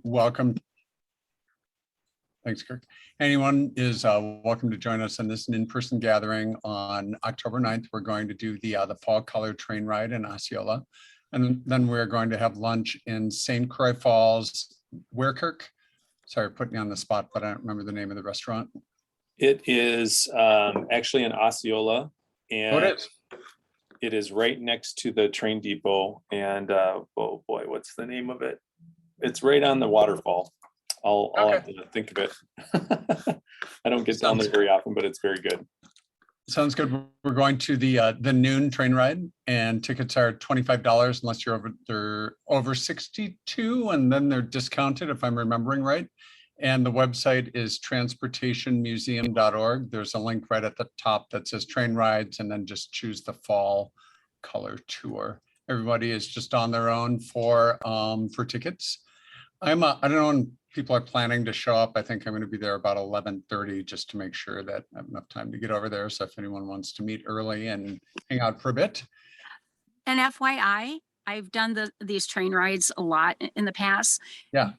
welcome. Thanks, Kirk. Anyone is welcome to join us in this in-person gathering on October 9th. We're going to do the fall color train ride in Osceola. And then we're going to have lunch in St. Croix Falls, where, Kirk? Sorry, putting me on the spot, but I don't remember the name of the restaurant. It is actually in Osceola, and it is right next to the train depot. And oh boy, what's the name of it? It's right on the waterfall. I'll have to think of it. I don't get down there very often, but it's very good. Sounds good. We're going to the noon train ride, and tickets are $25 unless they're over 62, and then they're discounted if I'm remembering right. And the website is transportationmuseum.org. There's a link right at the top that says train rides, and then just choose the fall color tour. Everybody is just on their own for tickets. I don't know when people are planning to show up. I think I'm going to be there about 11:30 just to make sure that I have enough time to get over there. So if anyone wants to meet early and hang out for a bit. And FYI, I've done these train rides a lot in the past. Yeah.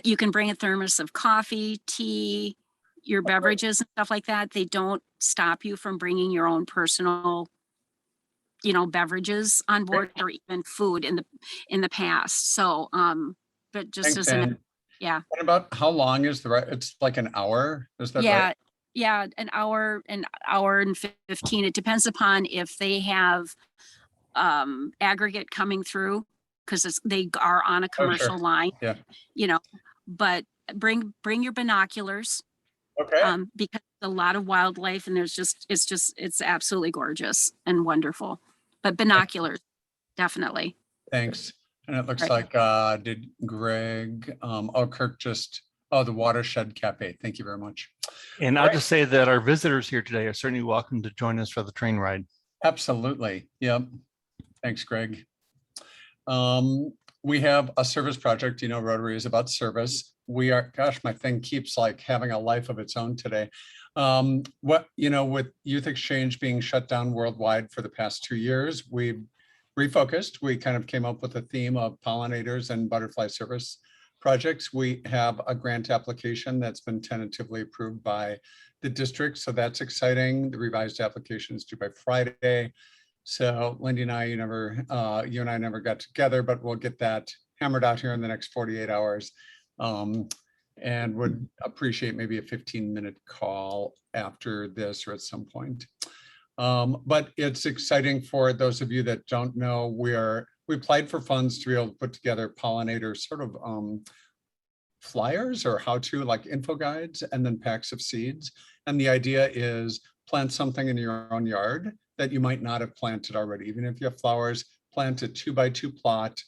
You can bring a thermos of coffee, tea, your beverages and stuff like that. They don't stop you from bringing your own personal, beverages on board or even food in the past. So, but just Thanks, as yeah. What about how long is the ride? It's like an hour. Is that right? Yeah, an hour and 15. It depends upon if they have aggregate coming through, because they are on a commercial line. Yeah. But bring your binoculars. Okay. Because a lot of wildlife, and it's absolutely gorgeous and wonderful. But binoculars, definitely. Thanks. And it looks like, did Greg, Kirk the Watershed Cafe. Thank you very much. And I'll just say that our visitors here today are certainly welcome to join us for the train ride. Absolutely. Yep. Thanks, Greg. We have a service project. Rotary is about service. We are, gosh, my thing keeps like having a life of its own today. With youth exchange being shut down worldwide for the past 2 years, we've refocused. We kind of came up with a theme of pollinators and butterfly service projects. We have a grant application that's been tentatively approved by the district. So that's exciting. The revised application is due by Friday. So Lindy and I, you and I never got together, but we'll get that hammered out here in the next 48 hours. And would appreciate maybe a 15-minute call after this or at some point. But it's exciting for those of you that don't know, we applied for funds to be able to put together pollinator sort of flyers or how-to like info guides, and then packs of seeds. And the idea is plant something in your own yard that you might not have planted already. Even if you have flowers, plant a 2x2 plot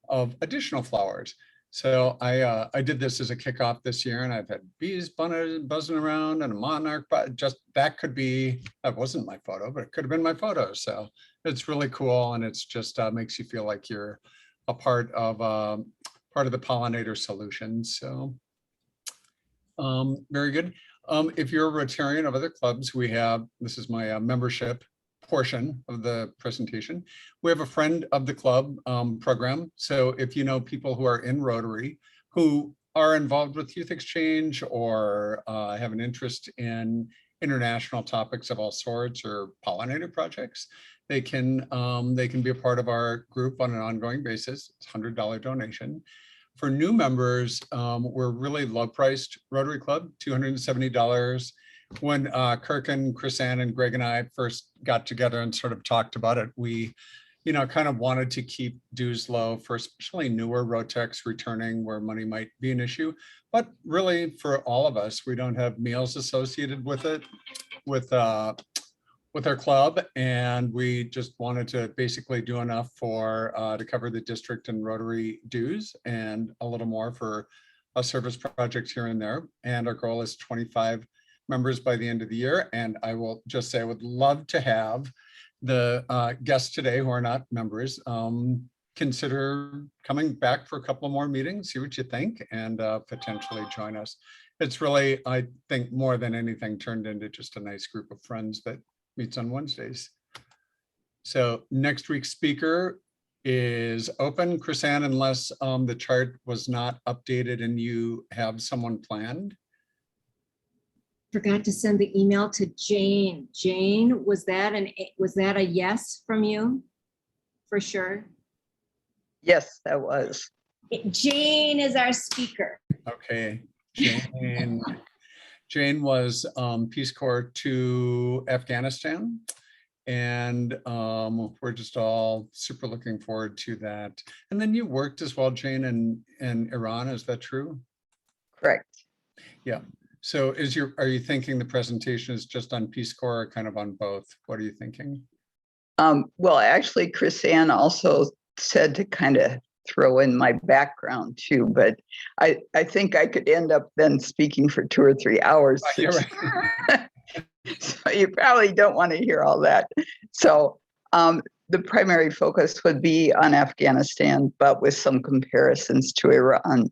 of additional flowers. So I did this as a kickoff this year, and I've had bees buzzing around and a monarch, but that wasn't my photo, but it could have been my photo. So it's really cool, and it's just makes you feel like you're a part of the pollinator solution. So very good. If you're a Rotarian of other clubs, this is my membership portion of the presentation. We have a friend of the club program. So if you know people who are in Rotary who are involved with youth exchange or have an interest in international topics of all sorts or pollinator projects, they can be a part of our group on an ongoing basis. It's $100 donation. For new members, we're really low priced Rotary Club, $270. When Kirk and Chris-Ann and Greg and I first got together and sort of talked about it, we, kind of wanted to keep dues low for especially newer Rotex returning where money might be an issue. But really for all of us, we don't have meals associated with it, with our club. And we just wanted to basically do enough to cover the district and Rotary dues and a little more for a service project here and there. And our goal is 25 members by the end of the year. And I will just say I would love to have the guests today who are not members consider coming back for a couple more meetings, see what you think, and potentially join us. It's really, I think, more than anything, turned into just a nice group of friends that meets on Wednesdays. So next week's speaker is open, Chrisanne, unless the chart was not updated and you have someone planned. Forgot to send the email to Jane. Jane, was that a yes from you? For sure. Yes, that was. Jane is our speaker. Okay, Jane. Jane was Peace Corps to Afghanistan. And we're just all super looking forward to that. And then you worked as well, Jane, in Iran, is that true? Correct. Yeah. So are you thinking the presentation is just on Peace Corps or kind of on both? What are you thinking? Well, actually, Chrisanne also said to kind of throw in my background too, but I think I could end up then speaking for 2 or 3 hours. You're right. So you probably don't want to hear all that. So the primary focus would be on Afghanistan, but with some comparisons to Iran.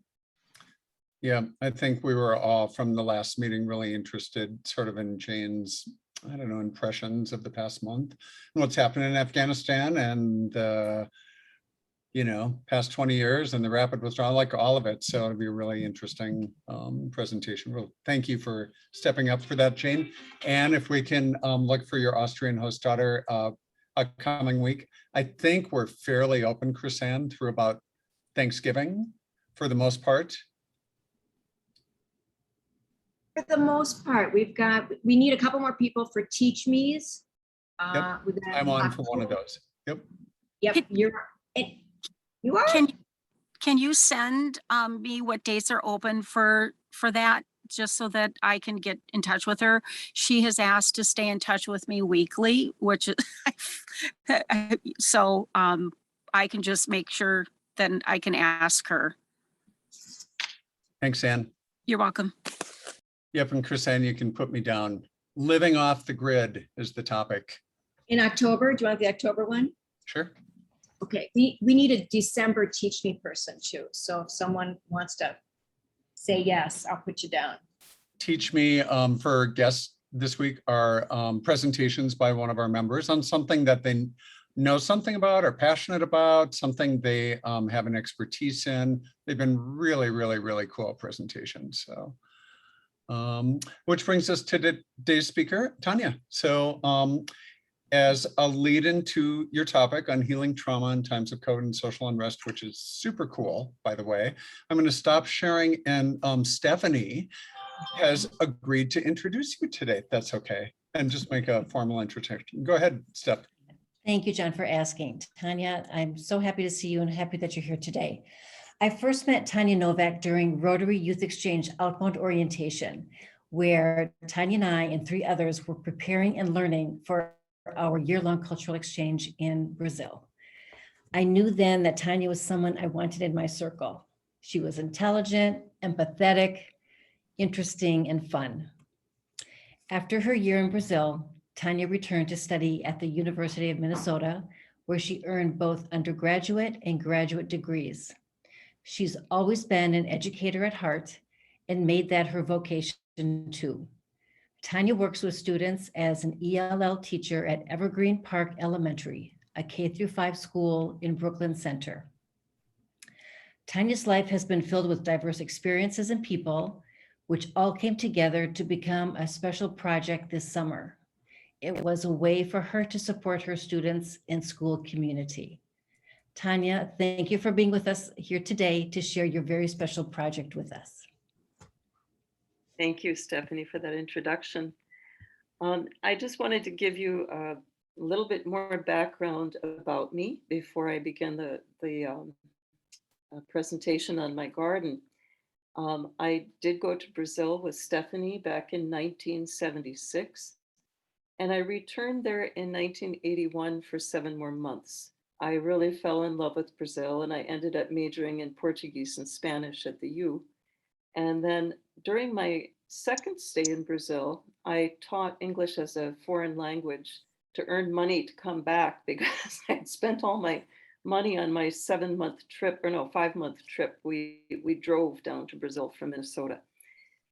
Yeah, I think we were all from the last meeting really interested sort of in Jane's, I don't know, impressions of the past month and what's happened in Afghanistan and past 20 years and the rapid withdrawal, like all of it. So it'll be a really interesting presentation. Well, thank you for stepping up for that, Jane. And if we can look for your Austrian host daughter upcoming week, I think we're fairly open, Chrisanne, through about Thanksgiving for the most part. For the most part, we need a couple more people for Teach Me's. Yep. I'm on for one of those. Yep. Yep, you are. Can you send me what dates are open for that, just so that I can get in touch with her? She has asked to stay in touch with me weekly, which is so I can just make sure then I can ask her. Thanks, Ann. You're welcome. Yep, and Chrisanne, you can put me down. Living off the grid is the topic. In October, do you want the October one? Sure. Okay, we need a December Teach Me person too. So if someone wants to say yes, I'll put you down. Teach Me for guests this week are presentations by one of our members on something that they know something about, are passionate about, something they have an expertise in. They've been really, really, really cool presentations. So, which brings us to today's speaker, Tanya. So as a lead into your topic on healing trauma in times of COVID and social unrest, which is super cool, by the way, I'm going to stop sharing, and Stephanie has agreed to introduce you today, if that's okay, and just make a formal introduction. Go ahead, Steph. Thank you, John, for asking. Tanya, I'm so happy to see you and happy that you're here today. I first met Tanya Novak during Rotary Youth Exchange Outbound Orientation, where Tanya and I and 3 others were preparing and learning for our year-long cultural exchange in Brazil. I knew then that Tanya was someone I wanted in my circle. She was intelligent, empathetic, interesting, and fun. After her year in Brazil, Tanya returned to study at the University of Minnesota, where she earned both undergraduate and graduate degrees. She's always been an educator at heart and made that her vocation too. Tanya works with students as an ELL teacher at Evergreen Park Elementary, a K-5 school in Brooklyn Center. Tanya's life has been filled with diverse experiences and people, which all came together to become a special project this summer. It was a way for her to support her students and school community. Tanya, thank you for being with us here today to share your very special project with us. Thank you, Stephanie, for that introduction. I just wanted to give you a little bit more background about me before I begin the presentation on my garden. I did go to Brazil with Stephanie back in 1976, and I returned there in 1981 for 7 more months. I really fell in love with Brazil, and I ended up majoring in Portuguese and Spanish at the U. And then during my second stay in Brazil, I taught English as a foreign language to earn money to come back because I had spent all my money on my 7-month trip, or no, 5-month trip. We drove down to Brazil from Minnesota.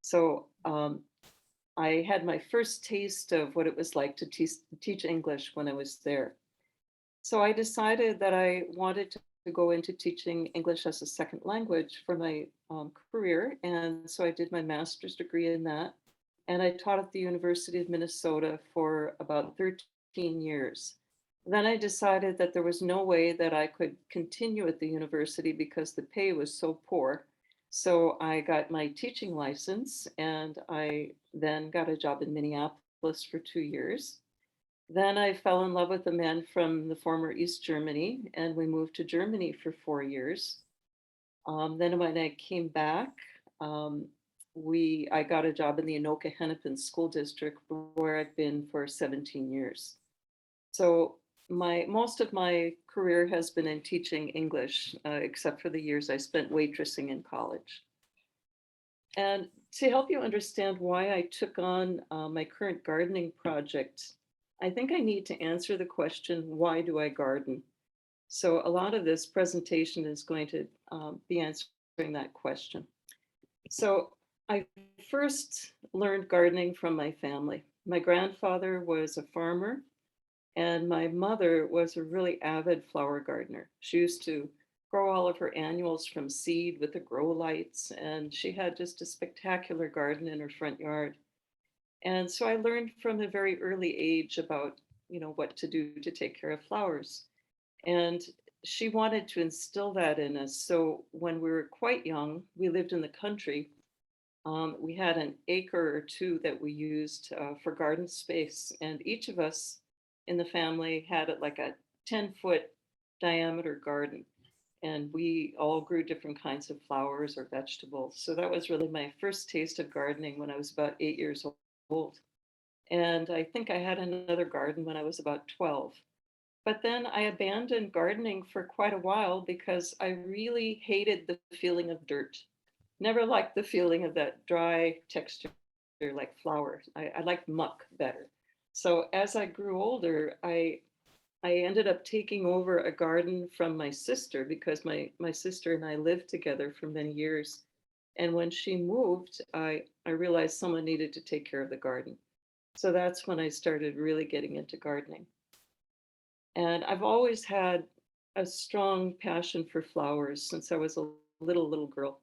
So I had my first taste of what it was like to teach English when I was there. So I decided that I wanted to go into teaching English as a second language for my career. And so I did my master's degree in that. And I taught at the University of Minnesota for about 13 years. Then I decided that there was no way that I could continue at the university because the pay was so poor. So I got my teaching license, and I then got a job in Minneapolis for 2 years. Then I fell in love with a man from the former East Germany, and we moved to Germany for 4 years. Then when I came back, I got a job in the Anoka Hennepin School District, where I've been for 17 years. So most of my career has been in teaching English, except for the years I spent waitressing in college. And to help you understand why I took on my current gardening project, I think I need to answer the question, why do I garden? So a lot of this presentation is going to be answering that question. So I first learned gardening from my family. My grandfather was a farmer, and my mother was a really avid flower gardener. She used to grow all of her annuals from seed with the grow lights, and she had just a spectacular garden in her front yard. And so I learned from a very early age about, what to do to take care of flowers. And she wanted to instill that in us. So when we were quite young, we lived in the country. We had an acre or two that we used for garden space. And each of us in the family had like a 10-foot diameter garden. And we all grew different kinds of flowers or vegetables. So that was really my first taste of gardening when I was about 8 years old. And I think I had another garden when I was about 12. But then I abandoned gardening for quite a while because I really hated the feeling of dirt. Never liked the feeling of that dry texture like flowers. I liked muck better. So as I grew older, I ended up taking over a garden from my sister because my sister and I lived together for many years. And when she moved, I realized someone needed to take care of the garden. So that's when I started really getting into gardening. And I've always had a strong passion for flowers since I was a little girl.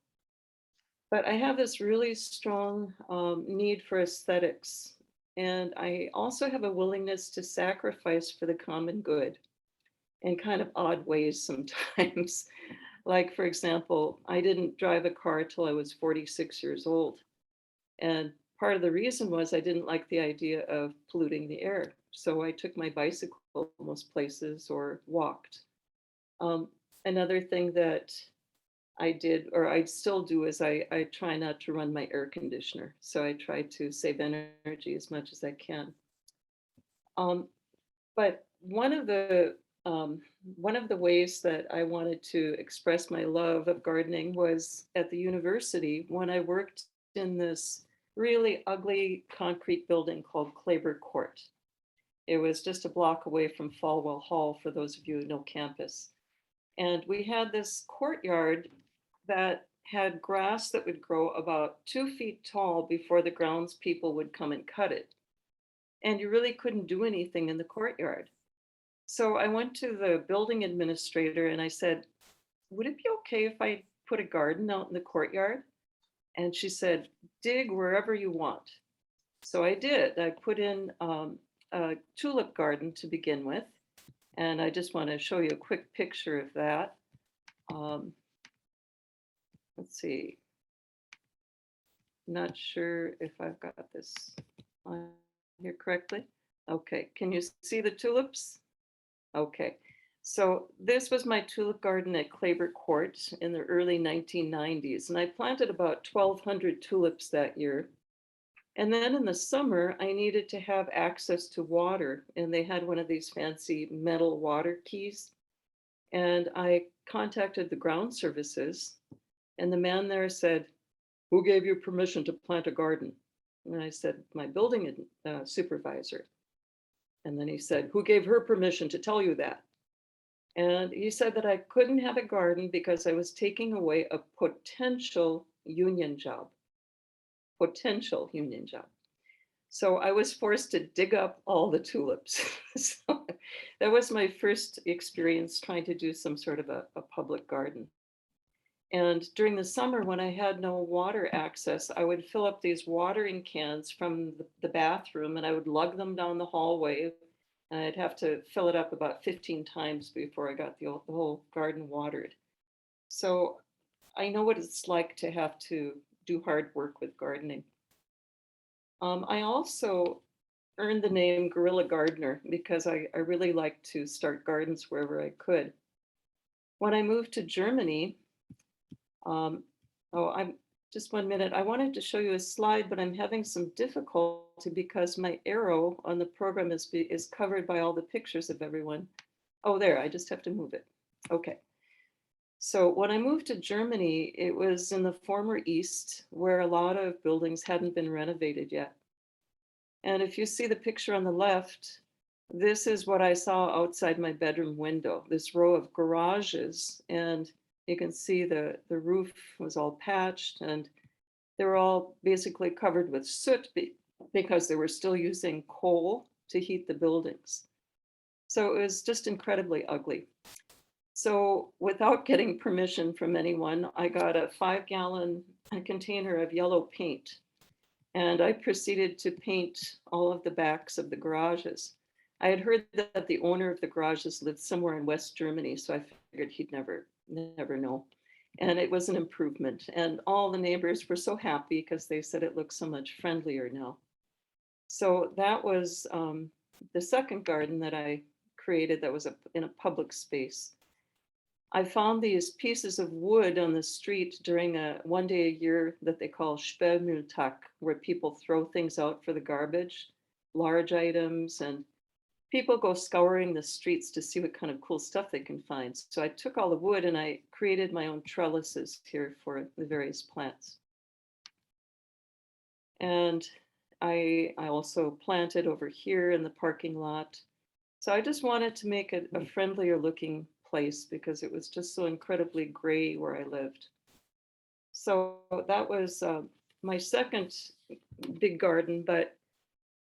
But I have this really strong need for aesthetics. And I also have a willingness to sacrifice for the common good in kind of odd ways sometimes. Like, for example, I didn't drive a car till I was 46 years old. And part of the reason was I didn't like the idea of polluting the air. So I took my bicycle most places or walked. Another thing that I did, or I still do, is I try not to run my air conditioner. So I try to save energy as much as I can. But one of the ways that I wanted to express my love of gardening was at the university when I worked in this really ugly concrete building called Claber Court. It was just a block away from Falwell Hall, for those of you who know campus. And we had this courtyard that had grass that would grow about 2 feet tall before the grounds people would come and cut it. And you really couldn't do anything in the courtyard. So I went to the building administrator and I said, would it be okay if I put a garden out in the courtyard? And she said, dig wherever you want. So I did. I put in a tulip garden to begin with. And I just want to show you a quick picture of that. Let's see. Not sure if I've got this on here correctly. Okay, can you see the tulips? Okay, so this was my tulip garden at Claber Court in the early 1990s. And I planted about 1,200 tulips that year. And then in the summer, I needed to have access to water. And they had one of these fancy metal water keys. And I contacted the ground services. And the man there said, who gave you permission to plant a garden? And I said, my building supervisor. And then he said, who gave her permission to tell you that? And he said that I couldn't have a garden because I was taking away a potential union job. Potential union job. So I was forced to dig up all the tulips. So that was my first experience trying to do some sort of a public garden. And during the summer, when I had no water access, I would fill up these watering cans from the bathroom and I would lug them down the hallway. And I'd have to fill it up about 15 times before I got the whole garden watered. So I know what it's like to have to do hard work with gardening. I also earned the name Guerrilla Gardener because I really liked to start gardens wherever I could. When I moved to Germany, I'm just 1 minute. I wanted to show you a slide, but I'm having some difficulty because my arrow on the program is covered by all the pictures of everyone. Oh, there, I just have to move it. Okay. So when I moved to Germany, it was in the former East where a lot of buildings hadn't been renovated yet. And if you see the picture on the left, this is what I saw outside my bedroom window, this row of garages. And you can see the roof was all patched and they were all basically covered with soot because they were still using coal to heat the buildings. So it was just incredibly ugly. So without getting permission from anyone, I got a 5-gallon container of yellow paint and I proceeded to paint all of the backs of the garages. I had heard that the owner of the garages lived somewhere in West Germany, so I figured he'd never know. And it was an improvement. And all the neighbors were so happy because they said it looks so much friendlier now. So that was the second garden that I created that was in a public space. I found these pieces of wood on the street during one day a year that they call Sperrmülltag, where people throw things out for the garbage, large items, and people go scouring the streets to see what kind of cool stuff they can find. So I took all the wood and I created my own trellises here for the various plants. And I also planted over here in the parking lot. So I just wanted to make it a friendlier looking place because it was just so incredibly gray where I lived. So that was my second big garden, but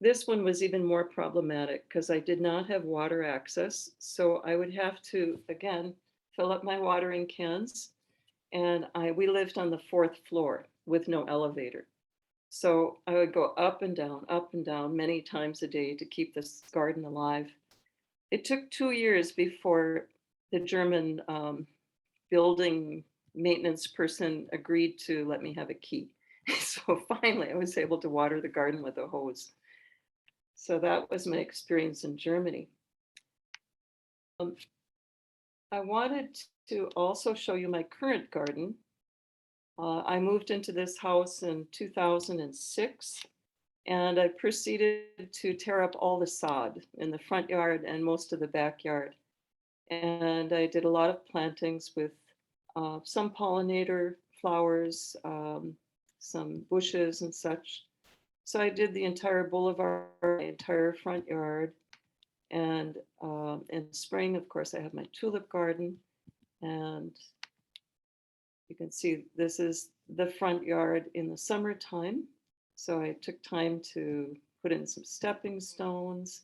this one was even more problematic because I did not have water access. So I would have to, again, fill up my watering cans. And we lived on the 4th floor with no elevator. So I would go up and down many times a day to keep this garden alive. It took 2 years before the German building maintenance person agreed to let me have a key. So finally I was able to water the garden with a hose. So that was my experience in Germany. I wanted to also show you my current garden. I moved into this house in 2006 and I proceeded to tear up all the sod in the front yard and most of the backyard. And I did a lot of plantings with some pollinator flowers, some bushes and such. So I did the entire boulevard, the entire front yard. And in spring, of course, I have my tulip garden. And you can see this is the front yard in the summertime. So I took time to put in some stepping stones.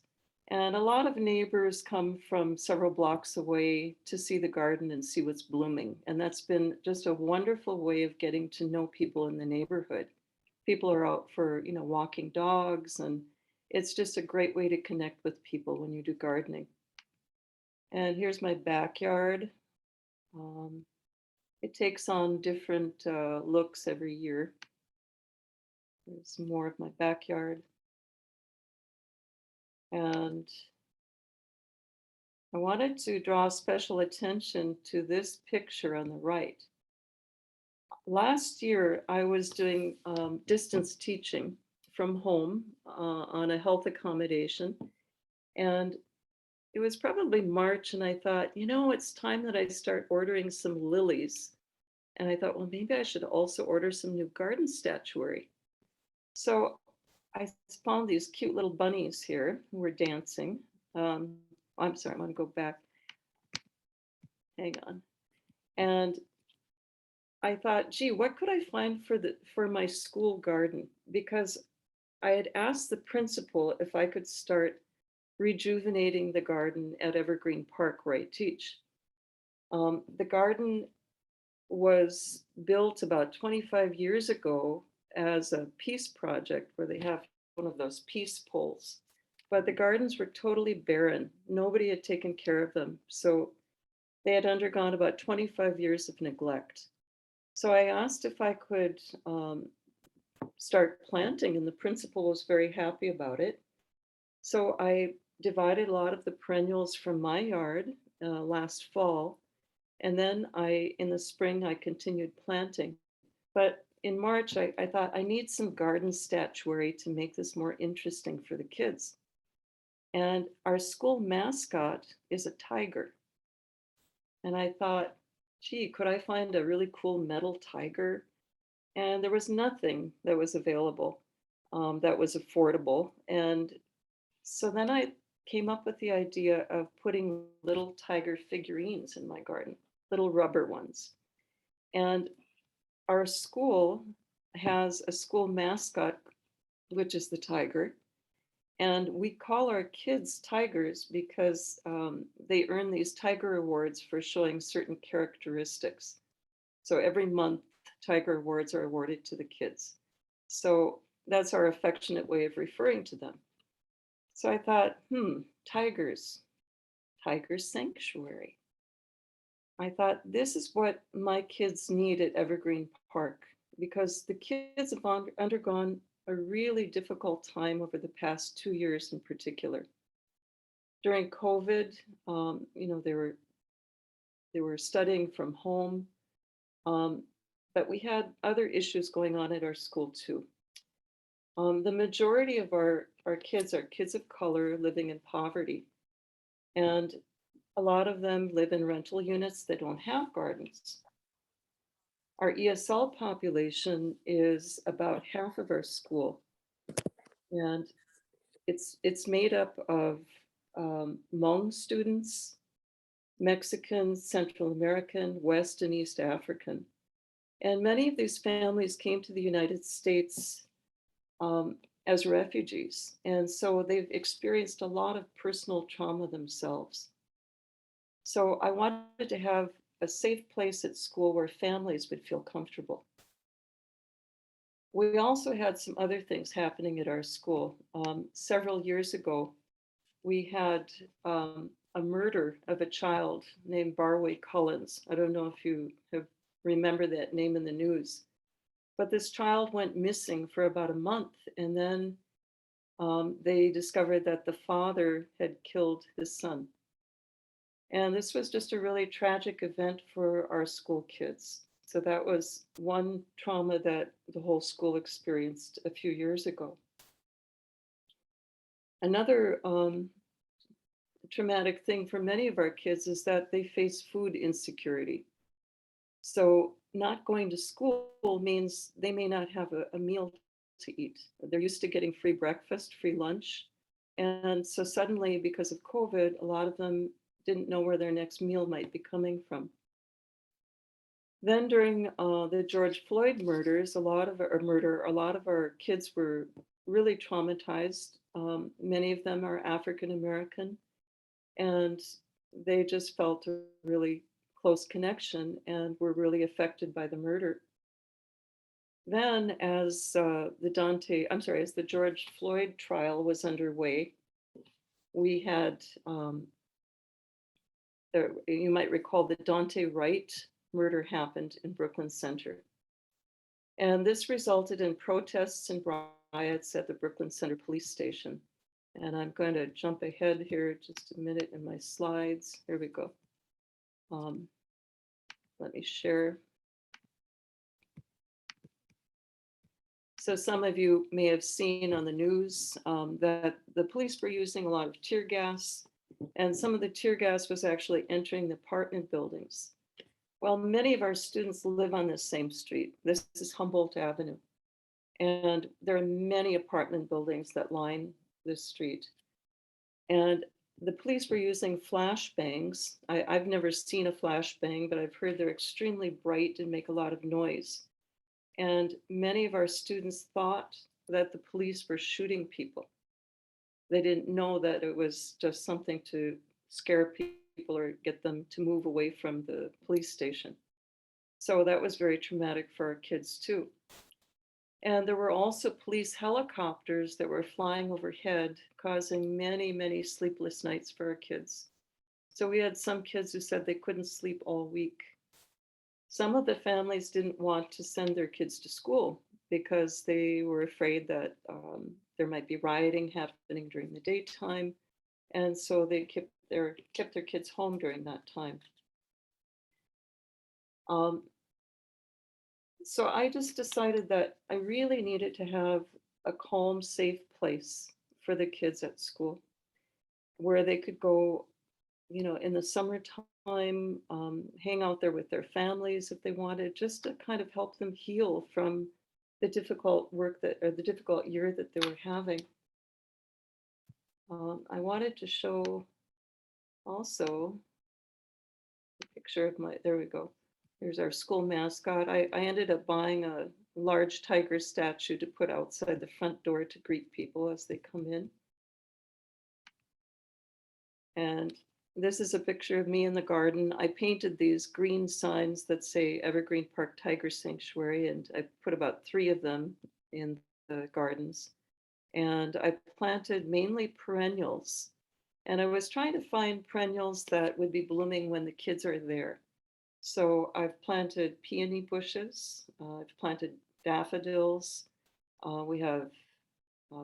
And a lot of neighbors come from several blocks away to see the garden and see what's blooming. And that's been just a wonderful way of getting to know people in the neighborhood. People are out for, walking dogs, and it's just a great way to connect with people when you do gardening. And here's my backyard. It takes on different looks every year. There's more of my backyard. And I wanted to draw special attention to this picture on the right. Last year, I was doing distance teaching from home on a health accommodation. And it was probably March, and I thought, it's time that I start ordering some lilies. And I thought, well, maybe I should also order some new garden statuary. So I found these cute little bunnies here who were dancing. I'm sorry, I'm going to go back. Hang on. And I thought, gee, what could I find for my school garden? Because I had asked the principal if I could start rejuvenating the garden at Evergreen Park where I teach. The garden was built about 25 years ago as a peace project where they have one of those peace poles. But the gardens were totally barren. Nobody had taken care of them. So they had undergone about 25 years of neglect. So I asked if I could start planting, and the principal was very happy about it. So I divided a lot of the perennials from my yard last fall. And then in the spring, I continued planting. But in March, I thought I need some garden statuary to make this more interesting for the kids. And our school mascot is a tiger. And I thought, gee, could I find a really cool metal tiger? And there was nothing that was available that was affordable. And so then I came up with the idea of putting little tiger figurines in my garden, little rubber ones. And our school has a school mascot, which is the tiger. And we call our kids tigers because they earn these tiger awards for showing certain characteristics. So every month, tiger awards are awarded to the kids. So that's our affectionate way of referring to them. So I thought, tigers, tiger sanctuary. I thought this is what my kids need at Evergreen Park, because the kids have undergone a really difficult time over the past 2 years in particular. During COVID, they were studying from home, but we had other issues going on at our school too. The majority of our kids are kids of color living in poverty, and a lot of them live in rental units that don't have gardens. Our ESL population is about half of our school, and it's made up of Hmong students, Mexican, Central American, West and East African. And many of these families came to the United States as refugees. And so they've experienced a lot of personal trauma themselves. So I wanted to have a safe place at school where families would feel comfortable. We also had some other things happening at our school. Several years ago, we had a murder of a child named Barway Cullens. I don't know if you remember that name in the news, but this child went missing for about a month, and then they discovered that the father had killed his son. And this was just a really tragic event for our school kids. So that was one trauma that the whole school experienced a few years ago. Another traumatic thing for many of our kids is that they face food insecurity. So not going to school means they may not have a meal to eat. They're used to getting free breakfast, free lunch. And so suddenly, because of COVID, a lot of them didn't know where their next meal might be coming from. Then during the George Floyd murders, a lot of our kids were really traumatized. Many of them are African American, and they just felt a really close connection and were really affected by the murder. Then as the George Floyd trial was underway, we had, you might recall the Dante Wright murder happened in Brooklyn Center. And this resulted in protests and riots at the Brooklyn Center police station. And I'm going to jump ahead here just a minute in my slides. Here we go. Let me share. So some of you may have seen on the news that the police were using a lot of tear gas, and some of the tear gas was actually entering the apartment buildings. Well, many of our students live on this same street. This is Humboldt Avenue. And there are many apartment buildings that line this street. And the police were using flashbangs. I've never seen a flashbang, but I've heard they're extremely bright and make a lot of noise. And many of our students thought that the police were shooting people. They didn't know that it was just something to scare people or get them to move away from the police station. So that was very traumatic for our kids too. And there were also police helicopters that were flying overhead, causing many, many sleepless nights for our kids. So we had some kids who said they couldn't sleep all week. Some of the families didn't want to send their kids to school because they were afraid that there might be rioting happening during the daytime. And so they kept their kids home during that time. So I just decided that I really needed to have a calm, safe place for the kids at school where they could go, in the summertime, hang out there with their families if they wanted, just to kind of help them heal from the difficult the difficult year that they were having. I wanted to show also a picture of there we go. Here's our school mascot. I ended up buying a large tiger statue to put outside the front door to greet people as they come in. And this is a picture of me in the garden. I painted these green signs that say Evergreen Park Tiger Sanctuary, and I put about 3 of them in the gardens. And I planted mainly perennials. And I was trying to find perennials that would be blooming when the kids are there. So I've planted peony bushes, I've planted daffodils, we have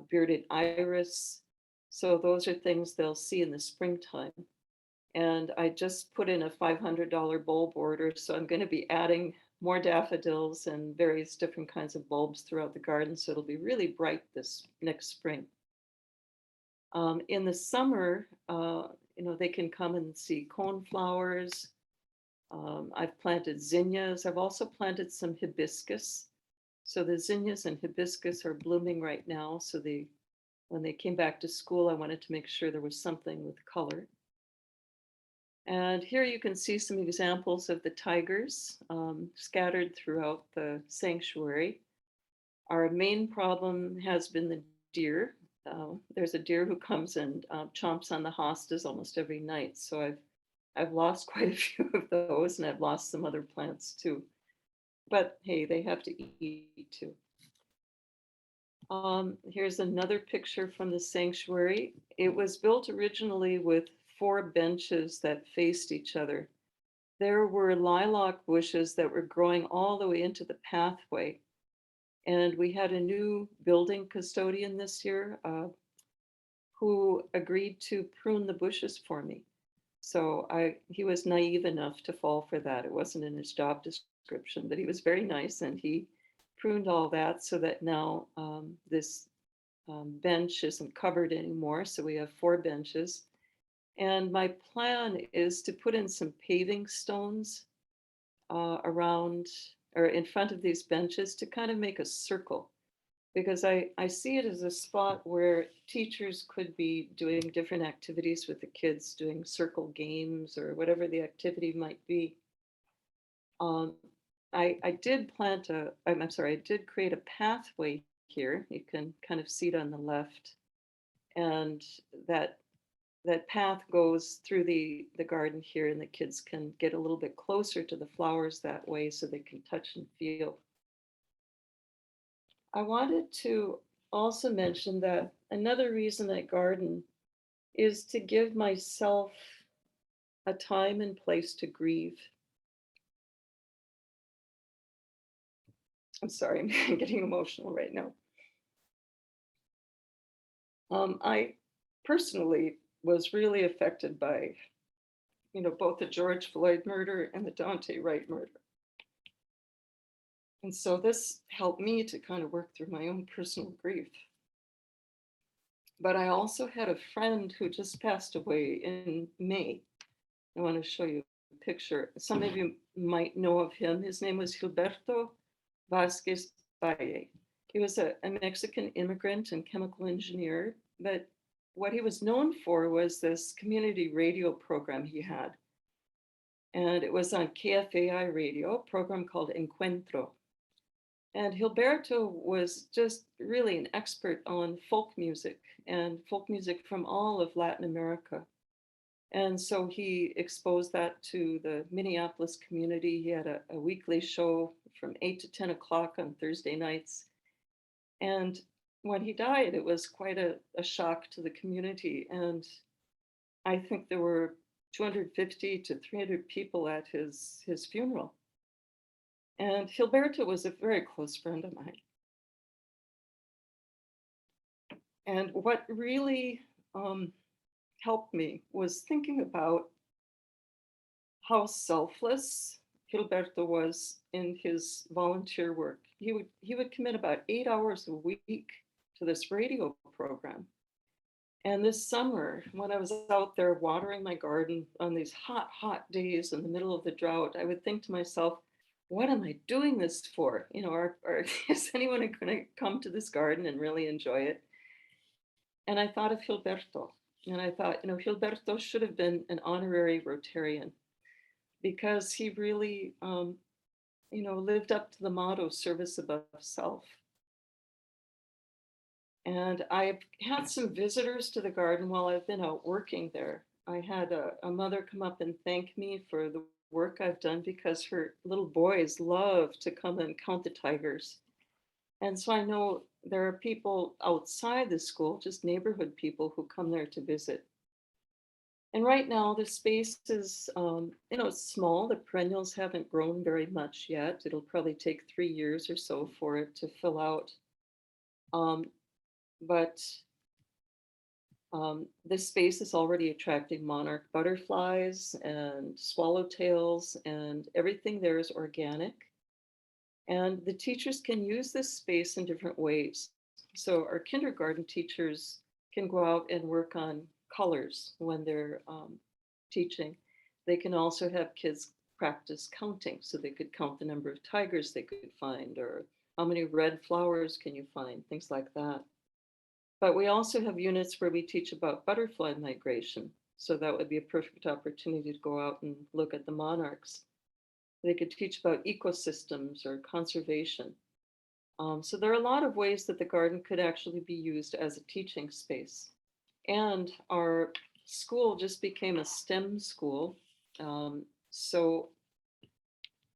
bearded iris. So those are things they'll see in the springtime. And I just put in a $500 bulb order. So I'm going to be adding more daffodils and various different kinds of bulbs throughout the garden. So it'll be really bright this next spring. In the summer, they can come and see coneflowers. I've planted zinnias. I've also planted some hibiscus. So the zinnias and hibiscus are blooming right now. So when they came back to school, I wanted to make sure there was something with color. And here you can see some examples of the tigers scattered throughout the sanctuary. Our main problem has been the deer. There's a deer who comes and chomps on the hostas almost every night. So I've lost quite a few of those, and I've lost some other plants too. But hey, they have to eat too. Here's another picture from the sanctuary. It was built originally with 4 benches that faced each other. There were lilac bushes that were growing all the way into the pathway. And we had a new building custodian this year who agreed to prune the bushes for me. So he was naive enough to fall for that. It wasn't in his job description, but he was very nice, and he pruned all that so that now this bench isn't covered anymore. So we have 4 benches. And my plan is to put in some paving stones around or in front of these benches to kind of make a circle, because I see it as a spot where teachers could be doing different activities with the kids, doing circle games or whatever the activity might be. I did I did create a pathway here. You can kind of see it on the left. And that path goes through the garden here, and the kids can get a little bit closer to the flowers that way so they can touch and feel. I wanted to also mention that another reason I garden is to give myself a time and place to grieve. I'm sorry, I'm getting emotional right now. I personally was really affected by, both the George Floyd murder and the Daunte Wright murder. And so this helped me to kind of work through my own personal grief. But I also had a friend who just passed away in May. I want to show you a picture. Some of you might know of him. His name was Gilberto Vasquez Valle. He was a Mexican immigrant and chemical engineer, but what he was known for was this community radio program he had. And it was on KFAI radio, a program called Encuentro. And Gilberto was just really an expert on folk music and folk music from all of Latin America. And so he exposed that to the Minneapolis community. He had a weekly show from 8 to 10 o'clock on Thursday nights. And when he died, it was quite a shock to the community. And I think there were 250 to 300 people at his funeral. And Gilberto was a very close friend of mine. And what really helped me was thinking about how selfless Gilberto was in his volunteer work. He would commit about 8 hours a week to this radio program. And this summer, when I was out there watering my garden on these hot days in the middle of the drought, I would think to myself, what am I doing this for? You know, is anyone going to come to this garden and really enjoy it? And I thought of Gilberto, and I thought, you know, Gilberto should have been an honorary Rotarian because he really, you know, lived up to the motto, service above self. And I've had some visitors to the garden while I've been out working there. I had a mother come up and thank me for the work I've done because her little boys love to come and count the tigers. And so I know there are people outside the school, just neighborhood people who come there to visit. And right now the space is, you know, it's small. The perennials haven't grown very much yet. It'll probably take 3 years or so for it to fill out. But this space is already attracting monarch butterflies and swallowtails, and everything there is organic. And the teachers can use this space in different ways. So our kindergarten teachers can go out and work on colors when they're teaching. They can also have kids practice counting. So they could count the number of tigers they could find, or how many red flowers can you find, things like that. But we also have units where we teach about butterfly migration. So that would be a perfect opportunity to go out and look at the monarchs. They could teach about ecosystems or conservation. So there are a lot of ways that the garden could actually be used as a teaching space. And our school just became a STEM school. So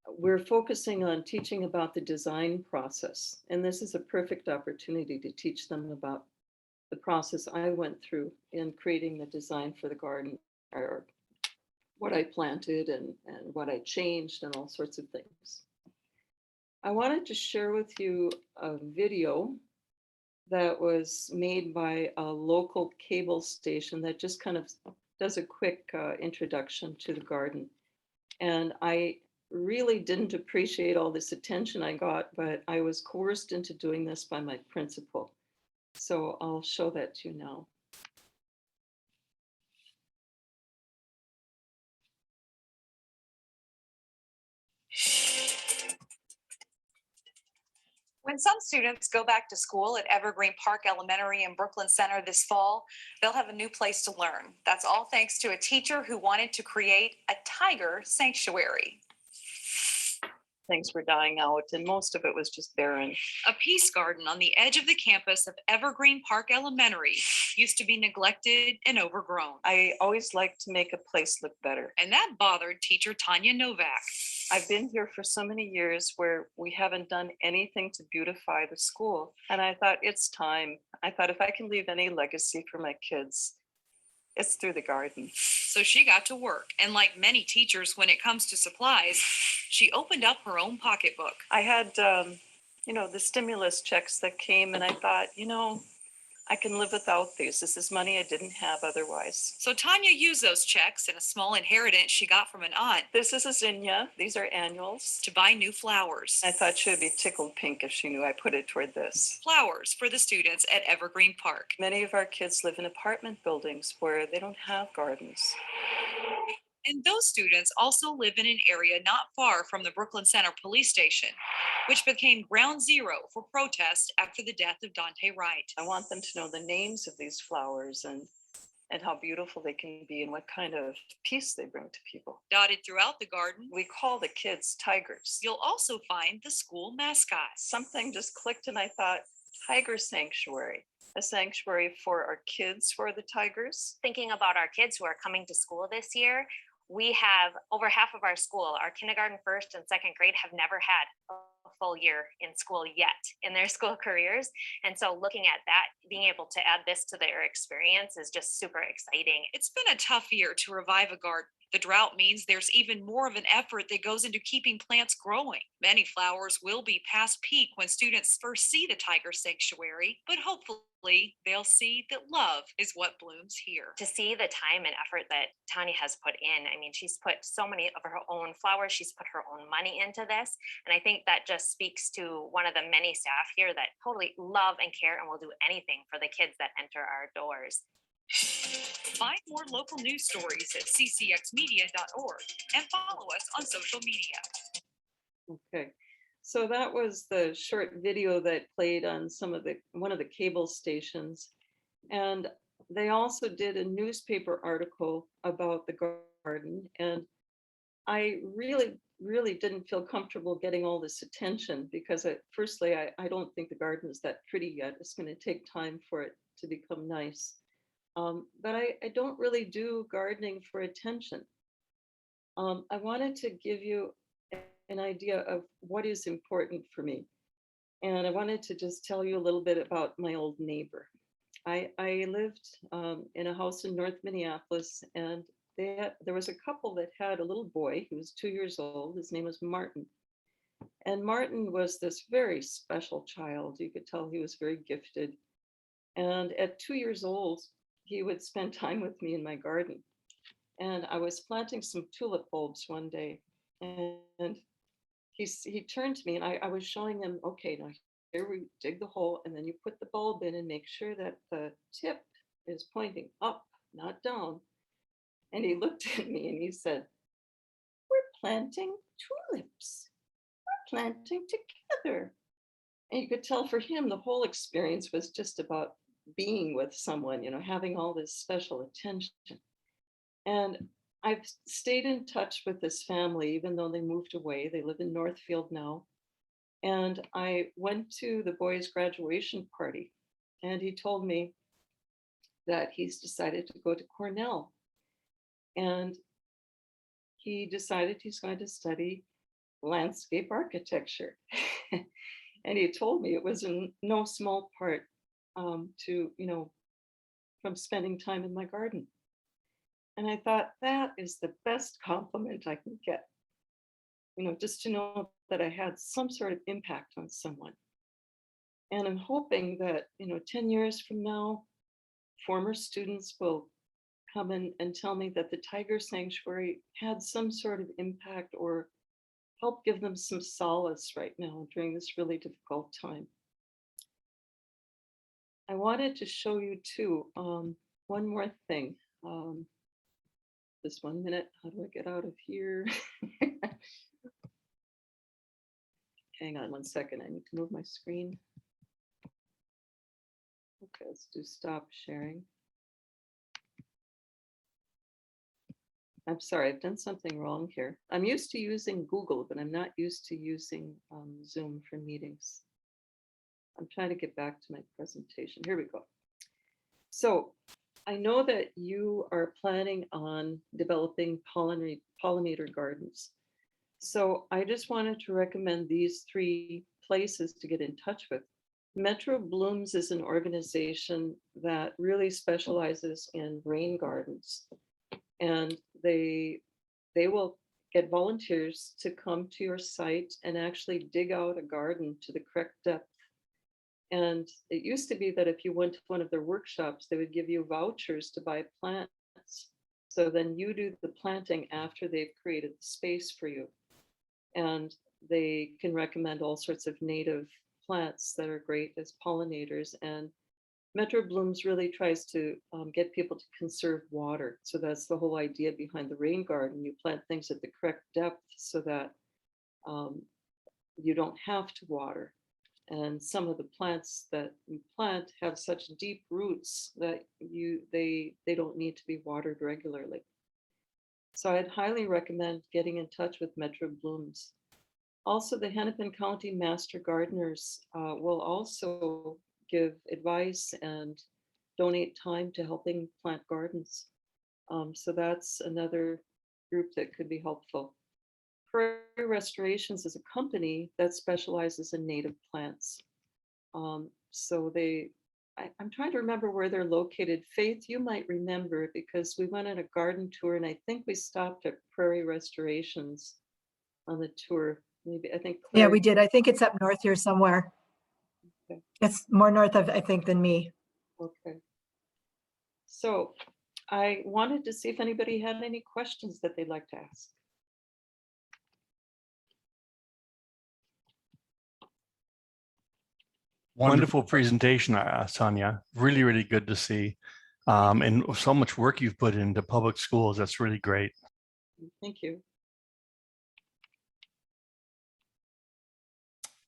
we're focusing on teaching about the design process. And this is a perfect opportunity to teach them about the process I went through in creating the design for the garden, or what I planted and what I changed and all sorts of things. I wanted to share with you a video that was made by a local cable station that just kind of does a quick introduction to the garden. And I really didn't appreciate all this attention I got, but I was coerced into doing this by my principal. So I'll show that to you now. When some students go back to school at Evergreen Park Elementary in Brooklyn Center this fall, they'll have a new place to learn. That's all thanks to a teacher who wanted to create a tiger sanctuary. Things were dying out, and most of it was just barren. A peace garden on the edge of the campus of Evergreen Park Elementary used to be neglected and overgrown. I always like to make a place look better. And that bothered teacher Tanya Novak. I've been here for so many years where we haven't done anything to beautify the school. And I thought, it's time. I thought, if I can leave any legacy for my kids, it's through the garden. So she got to work. And like many teachers, when it comes to supplies, she opened up her own pocketbook. I had, you know, the stimulus checks that came, and I thought, you know, I can live without these. This is money I didn't have otherwise. So Tanya used those checks and a small inheritance she got from an aunt. This is a zinnia. These are annuals. To buy new flowers. I thought she would be tickled pink if she knew I put it toward this. Flowers for the students at Evergreen Park. Many of our kids live in apartment buildings where they don't have gardens. And those students also live in an area not far from the Brooklyn Center police station, which became ground zero for protests after the death of Dante Wright. I want them to know the names of these flowers and and how beautiful they can be and what kind of peace they bring to people. Dotted throughout the garden, We call the kids tigers. you'll also find the school mascot. Something just clicked and I thought, tiger sanctuary, a sanctuary for our kids who are the tigers. Thinking about our kids who are coming to school this year, we have over half of our school, our kindergarten, first and second grade, have never had a full year in school yet in their school careers. And so looking at that, being able to add this to their experience is just super exciting. It's been a tough year to revive a garden. The drought means there's even more of an effort that goes into keeping plants growing. Many flowers will be past peak when students first see the tiger sanctuary, but hopefully they'll see that love is what blooms here. To see the time and effort that Tanya has put in, I mean, she's put so many of her own flowers, she's put her own money into this. And I think that just speaks to one of the many staff here that totally love and care and will do anything for the kids that enter our doors. Find more local news stories at ccxmedia.org and follow us on social media. Okay, so that was the short video that played on one of the cable stations. And they also did a newspaper article about the garden. And I really didn't feel comfortable getting all this attention because firstly, I don't think the garden is that pretty yet. It's going to take time for it to become nice. But I don't really do gardening for attention. I wanted to give you an idea of what is important for me. And I wanted to just tell you a little bit about my old neighbor. I lived in a house in North Minneapolis, and there was a couple that had a little boy who was 2 years old. His name was Martin. And Martin was this very special child. You could tell he was very gifted. And at 2 years old, he would spend time with me in my garden. And I was planting some tulip bulbs one day, and he turned to me, and I was showing him, okay, now here we dig the hole, and then you put the bulb in and make sure that the tip is pointing up, not down. And he looked at me and he said, "We're planting tulips. We're planting together." And you could tell for him, the whole experience was just about being with someone, having all this special attention. And I've stayed in touch with this family, even though they moved away. They live in Northfield now. And I went to the boy's graduation party, and he told me that he's decided to go to Cornell. And he decided he's going to study landscape architecture. And he told me it was in no small part from spending time in my garden. And I thought, that is the best compliment I can get, just to know that I had some sort of impact on someone. And I'm hoping that, 10 years from now, former students will come in and tell me that the Tiger Sanctuary had some sort of impact or help give them some solace right now during this really difficult time. I wanted to show you too, one more thing. Just 1 minute, how do I get out of here? Hang on 1 second, I need to move my screen. Okay, let's do stop sharing. I'm sorry, I've done something wrong here. I'm used to using Google, but I'm not used to using Zoom for meetings. I'm trying to get back to my presentation. Here we go. So I know that you are planning on developing pollinator gardens. So I just wanted to recommend these 3 places to get in touch with. Metro Blooms is an organization that really specializes in rain gardens. And they will get volunteers to come to your site and actually dig out a garden to the correct depth. And it used to be that if you went to one of their workshops, they would give you vouchers to buy plants. So then you do the planting after they've created the space for you. And they can recommend all sorts of native plants that are great as pollinators. And Metro Blooms really tries to get people to conserve water. So that's the whole idea behind the rain garden. You plant things at the correct depth so that you don't have to water. And some of the plants that you plant have such deep roots that they don't need to be watered regularly. So I'd highly recommend getting in touch with Metro Blooms. Also, the Hennepin County Master Gardeners will also give advice and donate time to helping plant gardens. So that's another group that could be helpful. Prairie Restorations is a company that specializes in native plants. So I'm trying to remember where they're located. Faith, you might remember because we went on a garden tour and I think we stopped at Prairie Restorations on the tour. Maybe I think. Yeah, Claire. we did. I think it's up north here somewhere. Okay. It's more north of, I think, than me. Okay. So I wanted to see if anybody had any questions that they'd like to ask. Wonderful presentation, Tanya. Really, really good to see. And so much work you've put into public schools. That's really great. Thank you.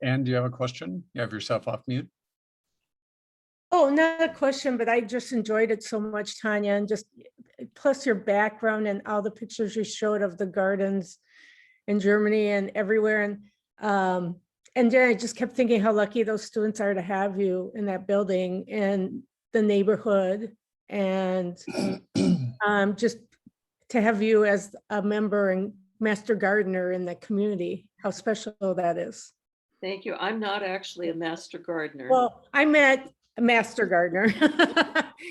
Anne, do you have a question? You have yourself off mute. Oh, not a question, but I just enjoyed it so much, Tanya, and just plus your background and all the pictures you showed of the gardens in Germany and everywhere. And then I just kept thinking how lucky those students are to have you in that building and the neighborhood, and just to have you as a member and master gardener in the community, how special that is. Thank you. I'm not actually a master gardener. Well, I meant a master gardener.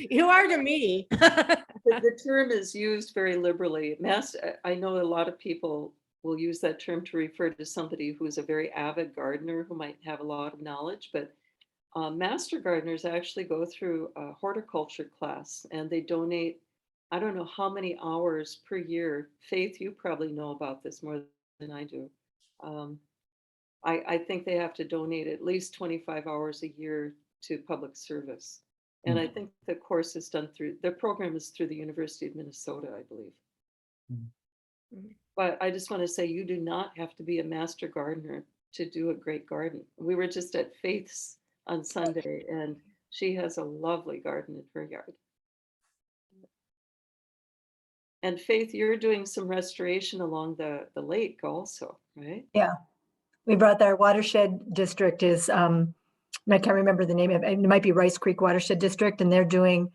You are to me. The term is used very liberally. I know a lot of people will use that term to refer to somebody who's a very avid gardener who might have a lot of knowledge, but master gardeners actually go through a horticulture class and they donate, I don't know how many hours per year. Faith, you probably know about this more than I do. I think they have to donate at least 25 hours a year to public service. And I think the course is done through, the program is through the University of Minnesota, I believe. But I just want to say, you do not have to be a master gardener to do a great garden. We were just at Faith's on Sunday, and she has a lovely garden in her yard. And Faith, you're doing some restoration along the lake also, right? Yeah. We brought our watershed district is, I can't remember the name of it. It might be Rice Creek Watershed District, and they're doing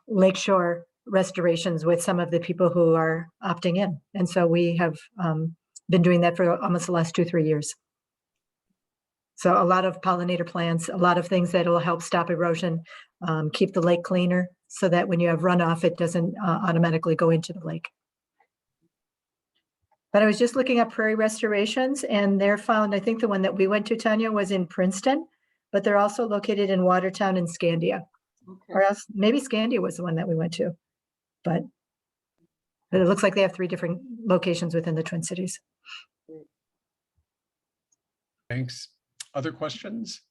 lakeshore restorations with some of the people who are opting in. And so we have been doing that for almost the last 2-3 years. So a lot of pollinator plants, a lot of things that will help stop erosion, keep the lake cleaner so that when you have runoff, it doesn't automatically go into the lake. But I was just looking up Prairie Restorations, and they're found, I think the one that we went to, Tanya, was in Princeton, but they're also located in Watertown and Scandia. Okay. Or else maybe Scandia was the one that we went to. But it looks like they have 3 different locations within the Twin Cities. Thanks. Other questions?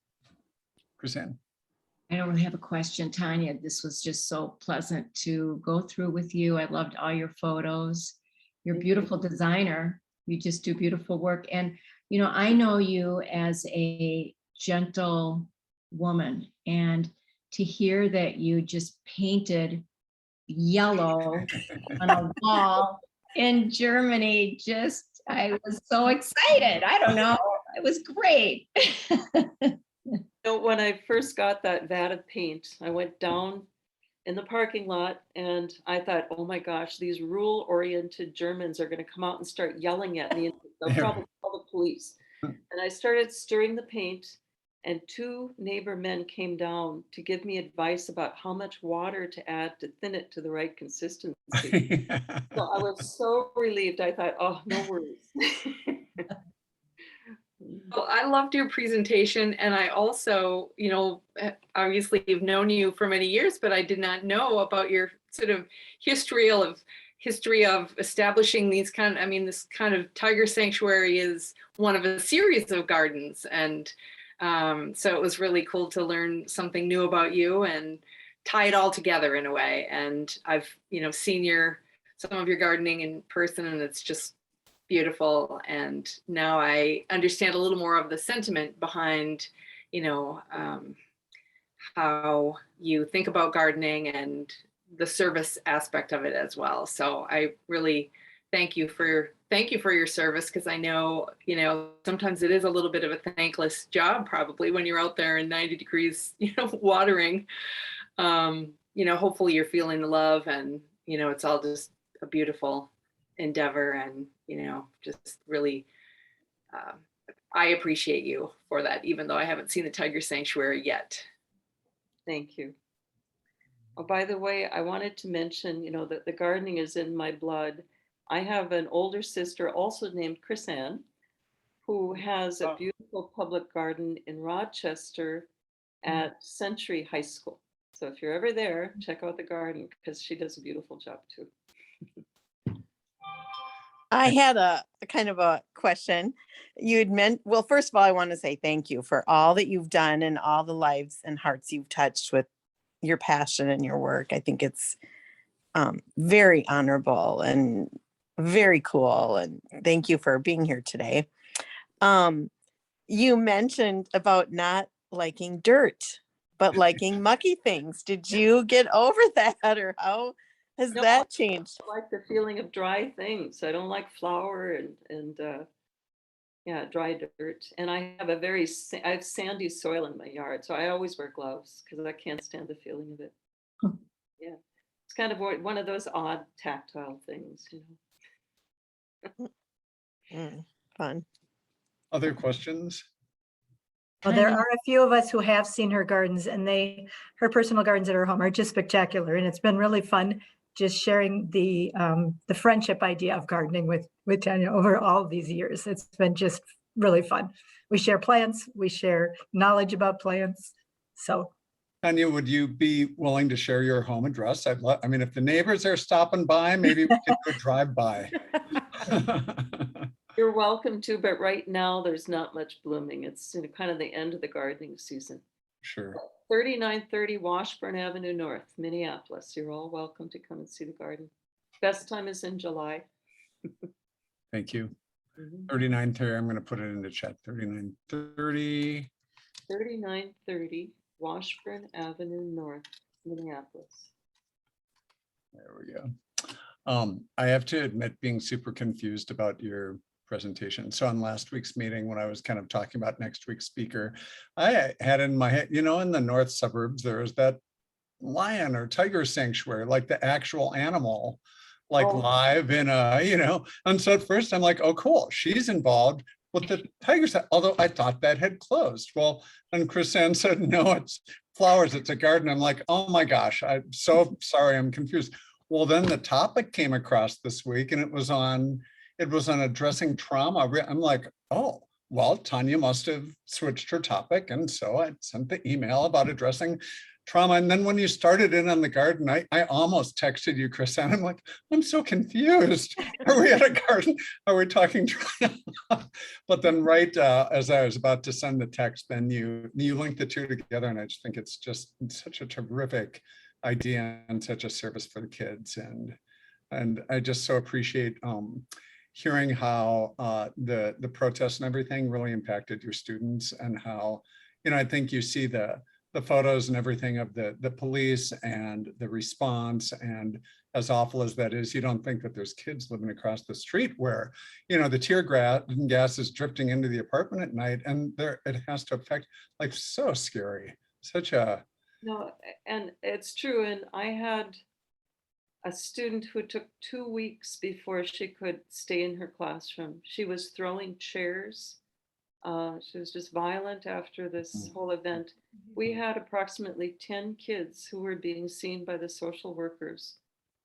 Chrisanne? I don't have a question, Tanya. This was just so pleasant to go through with you. I loved all your photos. You're a beautiful designer. You just do beautiful work. And, you know, I know you as a gentle woman, and to hear that you just painted yellow on a wall in Germany, I was so excited. I don't know. It was great. So when I first got that vat of paint, I went down in the parking lot and I thought, oh my gosh, these rule-oriented Germans are going to come out and start yelling at me and they'll probably call the police. And I started stirring the paint, and 2 neighbor men came down to give me advice about how much water to add to thin it to the right consistency. So I was so relieved. I thought, oh, no worries. Well, I loved your presentation, and I also, you know, obviously have known you for many years, but I did not know about your sort of history of establishing these kind of, I mean, this kind of tiger sanctuary is one of a series of gardens, and so it was really cool to learn something new about you and tie it all together in a way. And I've, you know, seen some of your gardening in person, and it's just beautiful. And now I understand a little more of the sentiment behind, how you think about gardening and the service aspect of it as well. So I really thank you for your service, because I know, sometimes it is a little bit of a thankless job probably when you're out there in 90 degrees, watering. Hopefully you're feeling the love, and, it's all just a beautiful endeavor, and, just really, I appreciate you for that, even though I haven't seen the Tiger Sanctuary yet. Thank you. Oh, by the way, I wanted to mention, that the gardening is in my blood. I have an older sister also named Chris Ann, who has a beautiful public garden in Rochester at Century High School. So if you're ever there, check out the garden, because she does a beautiful job too. I had a kind of a question. You had meant, well, first of all, I want to say thank you for all that you've done and all the lives and hearts you've touched with your passion and your work. I think it's very honorable and very cool. And thank you for being here today. You mentioned about not liking dirt, but liking mucky things. Did you get over that, or how has that changed? I like the feeling of dry things. I don't like flour and dry dirt. And I have I have sandy soil in my yard, so I always wear gloves because I can't stand the feeling of it. Yeah, it's kind of one of those odd tactile things, Fun. Other questions? Well, there are a few of us who have seen her gardens, and her personal gardens at her home are just spectacular. And it's been really fun just sharing the friendship idea of gardening with Tanya over all these years. It's been just really fun. We share plants, we share knowledge about plants. So Tanya, would you be willing to share your home address? I mean, if the neighbors are stopping by, maybe we could do a drive-by. You're welcome to, but right now there's not much blooming. It's kind of the end of the gardening season. Sure. 3930 Washburn Avenue North, Minneapolis. You're all welcome to come and see the garden. Best time is in July. Thank you. 3930, I'm going to put it in the chat. 3930. 3930 Washburn Avenue North, Minneapolis. There we go. I have to admit being super confused about your presentation. So on last week's meeting, when I was kind of talking about next week's speaker, I had in my head, in the north suburbs, there's that lion or tiger sanctuary, like the actual animal, like live in a, and so at first I'm like, oh, cool, she's involved with the tigers, although I thought that had closed. Well, and Chris Ann said, no, it's flowers, it's a garden. I'm like, oh my gosh, I'm so sorry, I'm confused. Well, then the topic came across this week, and it was on addressing trauma. I'm like, oh, well, Tanya must have switched her topic. And so I sent the email about addressing trauma. And then when you started in on the garden, I almost texted you, Chris, and I'm like, I'm so confused. Are we at a garden? Are we talking trauma? But then right as I was about to send the text, then you linked the two together. And I just think it's such a terrific idea and such a service for the kids. And I just so appreciate hearing how the protests and everything really impacted your students, and how, I think you see the photos and everything of the police and the response, and as awful as that is, you don't think that there's kids living across the street where, the tear gas is drifting into the apartment at night, and it has to affect, like, so scary, such a. No, and it's true. And I had a student who took 2 weeks before she could stay in her classroom. She was throwing chairs. She was just violent after this whole event. We had approximately 10 kids who were being seen by the social workers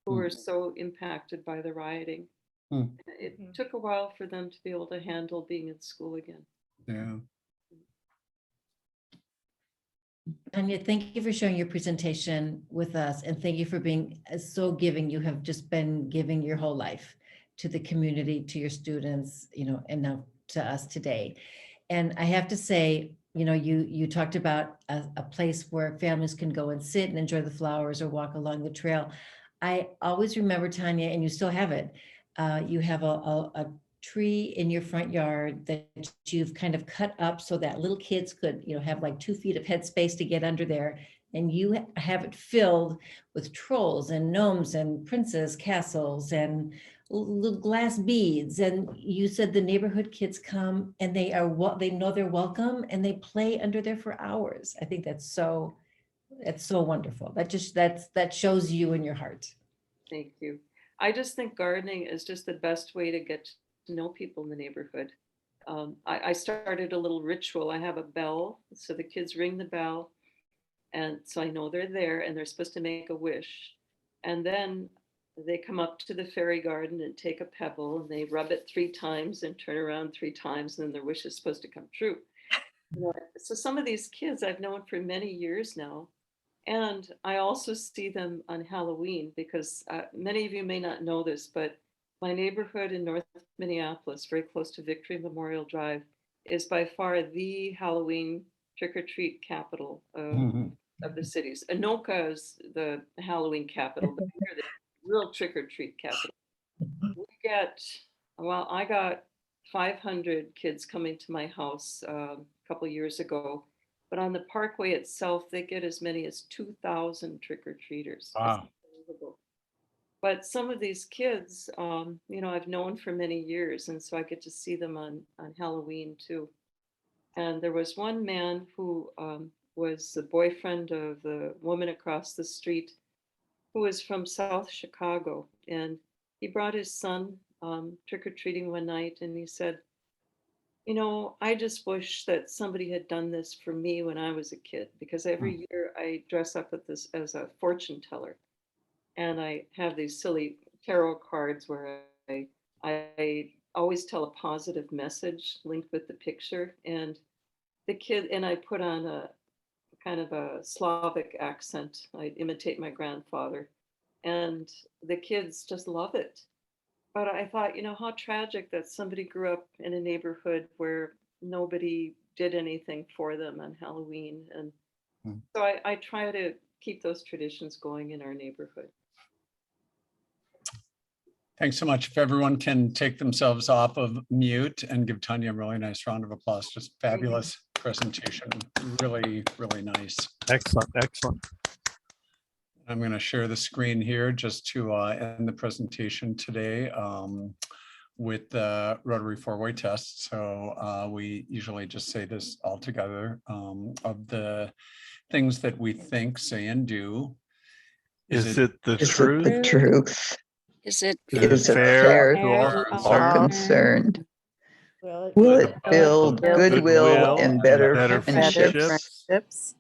who were so impacted by the rioting. It took a while for them to be able to handle being in school again. Yeah. Tanya, thank you for sharing your presentation with us, and thank you for being so giving. You have just been giving your whole life to the community, to your students, and now to us today. And I have to say, you talked about a place where families can go and sit and enjoy the flowers or walk along the trail. I always remember, Tanya, and you still have it, you have a tree in your front yard that you've kind of cut up so that little kids could, have like 2 feet of headspace to get under there. And you have it filled with trolls and gnomes and princes castles and little glass beads. And you said the neighborhood kids come and they know they're welcome and they play under there for hours. I think that's so wonderful. That shows you in your heart. Thank you. I just think gardening is just the best way to get to know people in the neighborhood. I started a little ritual. I have a bell, so the kids ring the bell, and so I know they're there and they're supposed to make a wish. And then they come up to the fairy garden and take a pebble and they rub it 3 times and turn around 3 times, and then their wish is supposed to come true. So some of these kids I've known for many years now. And I also see them on Halloween because many of you may not know this, but my neighborhood in North Minneapolis, very close to Victory Memorial Drive, is by far the Halloween trick-or-treat capital of the cities. Anoka is the Halloween capital, but here the real trick-or-treat capital. I got 500 kids coming to my house a couple of years ago. But on the parkway itself, they get as many as 2,000 trick-or-treaters. Wow. But some of these kids, I've known for many years, and so I get to see them on Halloween too. And there was one man who was the boyfriend of the woman across the street who was from South Chicago. And he brought his son trick-or-treating one night, and he said, I just wish that somebody had done this for me when I was a kid, because every year I dress up as a fortune teller. And I have these silly tarot cards where I always tell a positive message linked with the picture. And I put on a kind of a Slavic accent. I imitate my grandfather. And the kids just love it. But I thought, how tragic that somebody grew up in a neighborhood where nobody did anything for them on Halloween. And so I try to keep those traditions going in our neighborhood. Thanks so much. If everyone can take themselves off of mute and give Tanya a really nice round of applause. Just fabulous presentation. Really, really nice. Excellent, excellent. I'm going to share the screen here just to end the presentation today with the Rotary 4-way test. So we usually just say this all together. Of the things that we think, say, and do. Is it the truth? The truth? Is it fair to all concerned? Will it build goodwill and better friendships?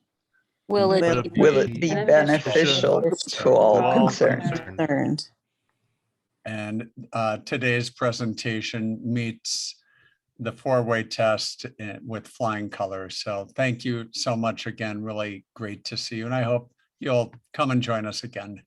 Will it be beneficial to all concerned? And today's presentation meets the 4-way test with flying colors. So thank you so much again. Really great to see you. And I hope you'll come and join us again.